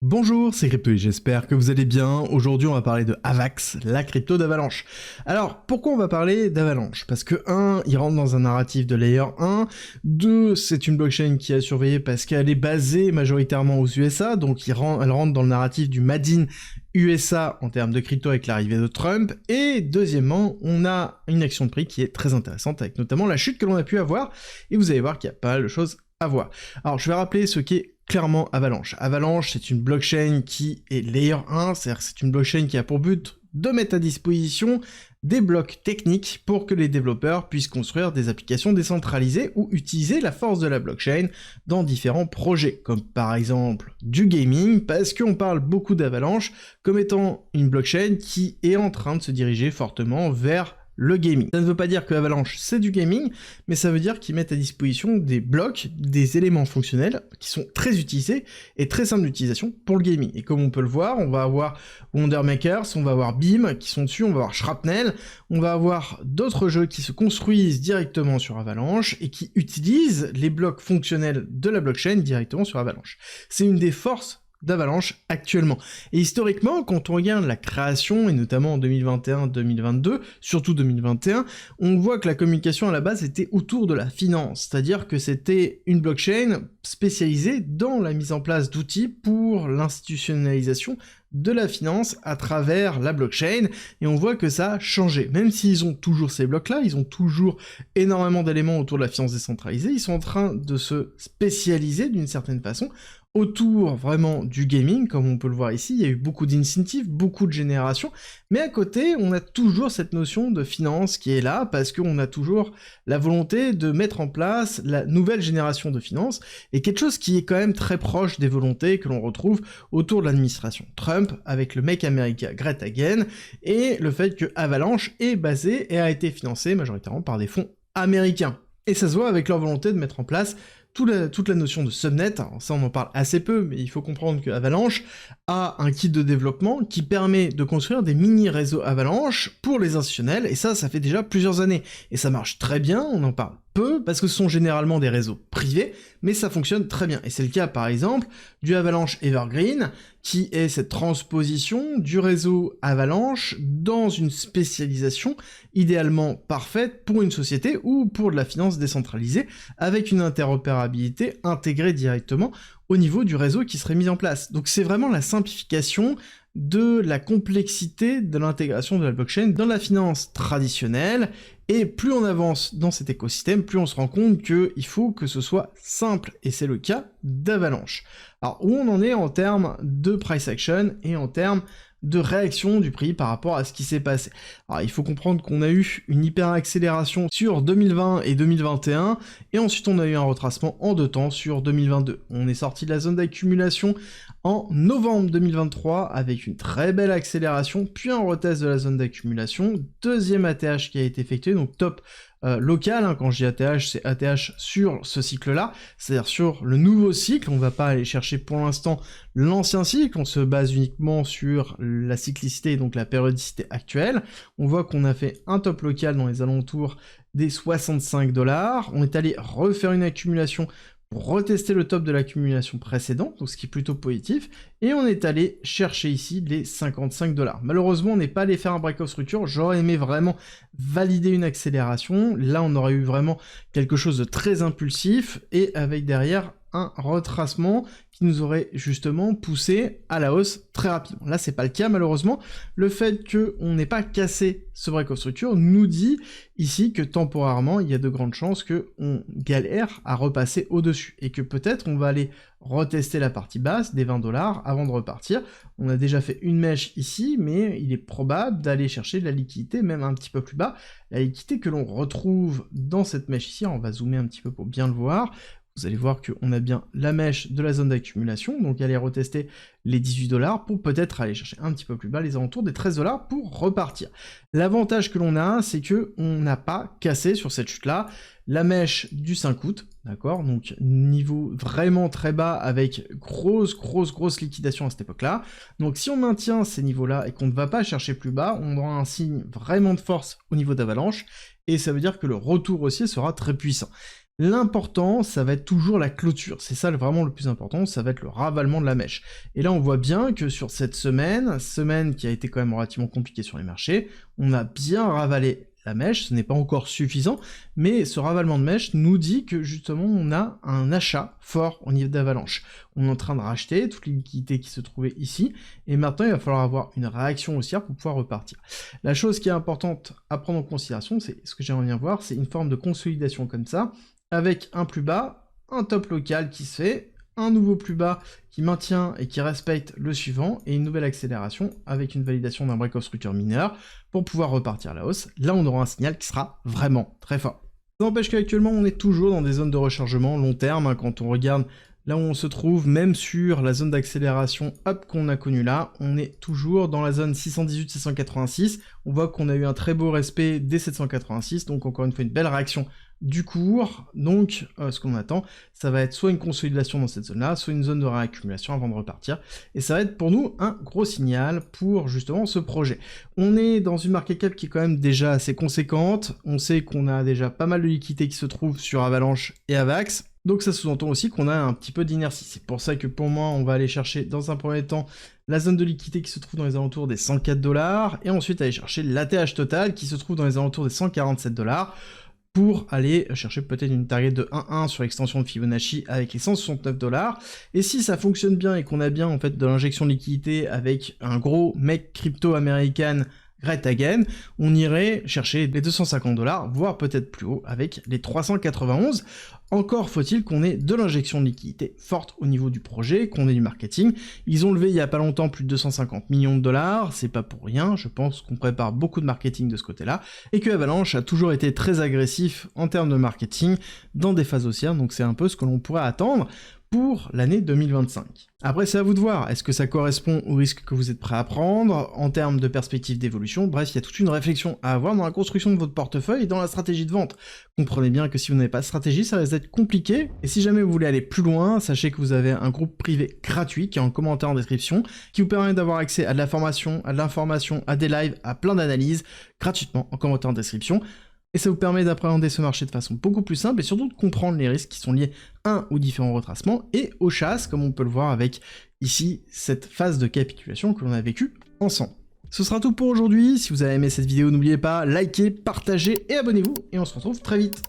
Bonjour, c'est Crypto et j'espère que vous allez bien. Aujourd'hui, on va parler de Avax, la crypto d'Avalanche. Alors, pourquoi on va parler d'Avalanche? Parce que 1, il rentre dans un narratif de Layer 1, 2, c'est une blockchain qui est surveillée parce qu'elle est basée majoritairement aux USA, donc elle rentre dans le narratif du Made in USA en termes de crypto avec l'arrivée de Trump, et deuxièmement, on a une action de prix qui est très intéressante, avec notamment la chute que l'on a pu avoir, et vous allez voir qu'il y a pas mal de choses à voir. Alors, je vais rappeler ce qu'est clairement Avalanche. Avalanche, c'est une blockchain qui est Layer 1, c'est-à-dire que c'est une blockchain qui a pour but de mettre à disposition des blocs techniques pour que les développeurs puissent construire des applications décentralisées ou utiliser la force de la blockchain dans différents projets, comme par exemple du gaming, parce qu'on parle beaucoup d'Avalanche comme étant une blockchain qui est en train de se diriger fortement vers le gaming. Ça ne veut pas dire que Avalanche c'est du gaming, mais ça veut dire qu'ils mettent à disposition des blocs, des éléments fonctionnels qui sont très utilisés et très simples d'utilisation pour le gaming. Et comme on peut le voir, on va avoir Wondermakers, on va avoir Beam qui sont dessus, on va avoir Shrapnel, on va avoir d'autres jeux qui se construisent directement sur Avalanche et qui utilisent les blocs fonctionnels de la blockchain directement sur Avalanche. C'est une des forces d'Avalanche actuellement. Et historiquement, quand on regarde la création, et notamment en 2021-2022, surtout 2021, on voit que la communication à la base était autour de la finance, c'est-à-dire que c'était une blockchain spécialisée dans la mise en place d'outils pour l'institutionnalisation de la finance à travers la blockchain, et on voit que ça a changé. Même s'ils ont toujours ces blocs-là, ils ont toujours énormément d'éléments autour de la finance décentralisée, ils sont en train de se spécialiser d'une certaine façon autour vraiment du gaming, comme on peut le voir ici, il y a eu beaucoup d'incentives, beaucoup de générations, mais à côté, on a toujours cette notion de finance qui est là, parce qu'on a toujours la volonté de mettre en place la nouvelle génération de finance, et quelque chose qui est quand même très proche des volontés que l'on retrouve autour de l'administration Trump, avec le Make America Great Again, et le fait que Avalanche est basé et a été financé majoritairement par des fonds américains. Et ça se voit avec leur volonté de mettre en place toute la notion de subnet. Alors ça on en parle assez peu, mais il faut comprendre que Avalanche a un kit de développement qui permet de construire des mini-réseaux Avalanche pour les institutionnels, et ça fait déjà plusieurs années. Et ça marche très bien, on en parle peu, parce que ce sont généralement des réseaux privés, mais ça fonctionne très bien. Et c'est le cas par exemple du Avalanche Evergreen, qui est cette transposition du réseau Avalanche dans une spécialisation idéalement parfaite pour une société ou pour de la finance décentralisée, avec une interopérabilité intégrée directement au niveau du réseau qui serait mis en place. Donc c'est vraiment la simplification de la complexité de l'intégration de la blockchain dans la finance traditionnelle, et plus on avance dans cet écosystème, plus on se rend compte qu'il faut que ce soit simple, et c'est le cas d'Avalanche. Alors où on en est en termes de price action et en termes de réaction du prix par rapport à ce qui s'est passé. Alors il faut comprendre qu'on a eu une hyper accélération sur 2020 et 2021, et ensuite on a eu un retracement en 2 temps sur 2022. On est sorti de la zone d'accumulation en novembre 2023 avec une très belle accélération, puis un retest de la zone d'accumulation, deuxième ATH qui a été effectué, donc top local, hein. Quand je dis ATH, c'est ATH sur ce cycle-là, c'est-à-dire sur le nouveau cycle. On va pas aller chercher pour l'instant l'ancien cycle, on se base uniquement sur la cyclicité, donc la périodicité actuelle. On voit qu'on a fait un top local dans les alentours des 65$, on est allé refaire une accumulation pour retester le top de l'accumulation précédente, donc ce qui est plutôt positif, et on est allé chercher ici les 55$. Malheureusement, on n'est pas allé faire un break of structure, j'aurais aimé vraiment valider une accélération, là on aurait eu vraiment quelque chose de très impulsif, et avec derrière un retracement qui nous aurait justement poussé à la hausse très rapidement. Là c'est pas le cas malheureusement, le fait qu'on n'ait pas cassé ce break of structure nous dit ici que temporairement il y a de grandes chances qu'on galère à repasser au-dessus, et que peut-être on va aller retester la partie basse des 20$ avant de repartir. On a déjà fait une mèche ici, mais il est probable d'aller chercher de la liquidité même un petit peu plus bas, la liquidité que l'on retrouve dans cette mèche ici. On va zoomer un petit peu pour bien le voir. Vous allez voir qu'on a bien la mèche de la zone d'accumulation, donc aller retester les 18$ pour peut-être aller chercher un petit peu plus bas les alentours des 13$ pour repartir. L'avantage que l'on a, c'est que on n'a pas cassé sur cette chute-là la mèche du 5 août, d'accord, donc niveau vraiment très bas avec grosse liquidation à cette époque-là. Donc si on maintient ces niveaux-là et qu'on ne va pas chercher plus bas, on aura un signe vraiment de force au niveau d'Avalanche, et ça veut dire que le retour haussier sera très puissant. L'important, ça va être toujours la clôture. C'est ça vraiment le plus important, ça va être le ravalement de la mèche. Et là, on voit bien que sur cette semaine qui a été quand même relativement compliquée sur les marchés, on a bien ravalé la mèche, ce n'est pas encore suffisant, mais ce ravalement de mèche nous dit que justement on a un achat fort au niveau d'Avalanche. On est en train de racheter toutes les liquidités qui se trouvaient ici, et maintenant il va falloir avoir une réaction haussière pour pouvoir repartir. La chose qui est importante à prendre en considération, c'est ce que j'aimerais bien voir, c'est une forme de consolidation comme ça, avec un plus bas, un top local qui se fait, un nouveau plus bas qui maintient et qui respecte le suivant, et une nouvelle accélération avec une validation d'un break-off structure mineur pour pouvoir repartir à la hausse. Là, on aura un signal qui sera vraiment très fort. Ça n'empêche qu'actuellement, on est toujours dans des zones de rechargement long terme, hein, quand on regarde là où on se trouve, même sur la zone d'accélération up qu'on a connue là, on est toujours dans la zone 618-686, on voit qu'on a eu un très beau respect des 786, donc encore une fois une belle réaction du cours, donc ce qu'on attend, ça va être soit une consolidation dans cette zone-là, soit une zone de réaccumulation avant de repartir, et ça va être pour nous un gros signal pour justement ce projet. On est dans une market cap qui est quand même déjà assez conséquente, on sait qu'on a déjà pas mal de liquidités qui se trouvent sur Avalanche et Avax, donc ça sous-entend aussi qu'on a un petit peu d'inertie. C'est pour ça que pour moi, on va aller chercher dans un premier temps la zone de liquidité qui se trouve dans les alentours des 104$, et ensuite aller chercher l'ATH total qui se trouve dans les alentours des 147$, pour aller chercher peut-être une target de 1,1 sur l'extension de Fibonacci avec les 169$. Et si ça fonctionne bien et qu'on a bien en fait de l'injection de liquidité avec un gros mec crypto américain Great Again, on irait chercher les 250$, voire peut-être plus haut avec les 391. Encore faut-il qu'on ait de l'injection de liquidité forte au niveau du projet, qu'on ait du marketing. Ils ont levé il y a pas longtemps plus de 250 millions de dollars, c'est pas pour rien, je pense qu'on prépare beaucoup de marketing de ce côté-là, et que Avalanche a toujours été très agressif en termes de marketing dans des phases haussières, donc c'est un peu ce que l'on pourrait attendre pour l'année 2025. Après, c'est à vous de voir, est-ce que ça correspond au risque que vous êtes prêt à prendre, en termes de perspective d'évolution, bref, il y a toute une réflexion à avoir dans la construction de votre portefeuille et dans la stratégie de vente. Comprenez bien que si vous n'avez pas de stratégie, ça risque d'être compliqué, et si jamais vous voulez aller plus loin, sachez que vous avez un groupe privé gratuit qui est en commentaire en description, qui vous permet d'avoir accès à de la formation, à de l'information, à des lives, à plein d'analyses, gratuitement en commentaire en description. Et ça vous permet d'appréhender ce marché de façon beaucoup plus simple et surtout de comprendre les risques qui sont liés, aux différents retracements et aux chasses, comme on peut le voir avec ici cette phase de capitulation que l'on a vécue ensemble. Ce sera tout pour aujourd'hui. Si vous avez aimé cette vidéo, n'oubliez pas, likez, partagez et abonnez-vous. Et on se retrouve très vite.